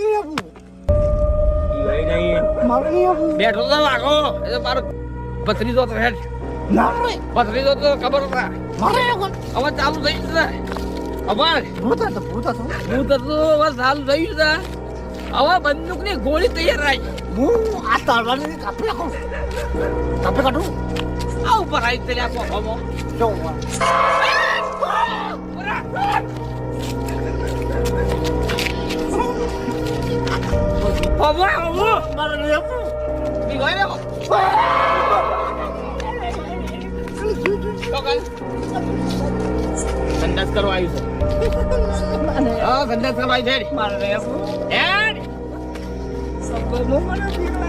નહીં આપું. ઈ નહીં મારે નહીં આપું. બેઠો તો વાગો એ તો મારો ભત્રીજો તો હેડ ના રે. ભત્રીજો તો ખબર હતા મારે આપું. હવે ચાલુ થઈ જશે અબર ભૂતા તો. હું તો હવે ચાલુ થઈ જશે હવે બંદૂક ની ગોળી તૈયાર રાખ હું આ તલવારને કાપી નાખું. કાપી કાઢું. આ ઉપર આવી તને આપો હમો જો હમો હમો મારે નહીં આપું. ઈ હોય ને ગંદાસ કરવા આવ્યું છે હા ગંદાસ કરવા આવી છે મારે નહીં આપું. હેડ મને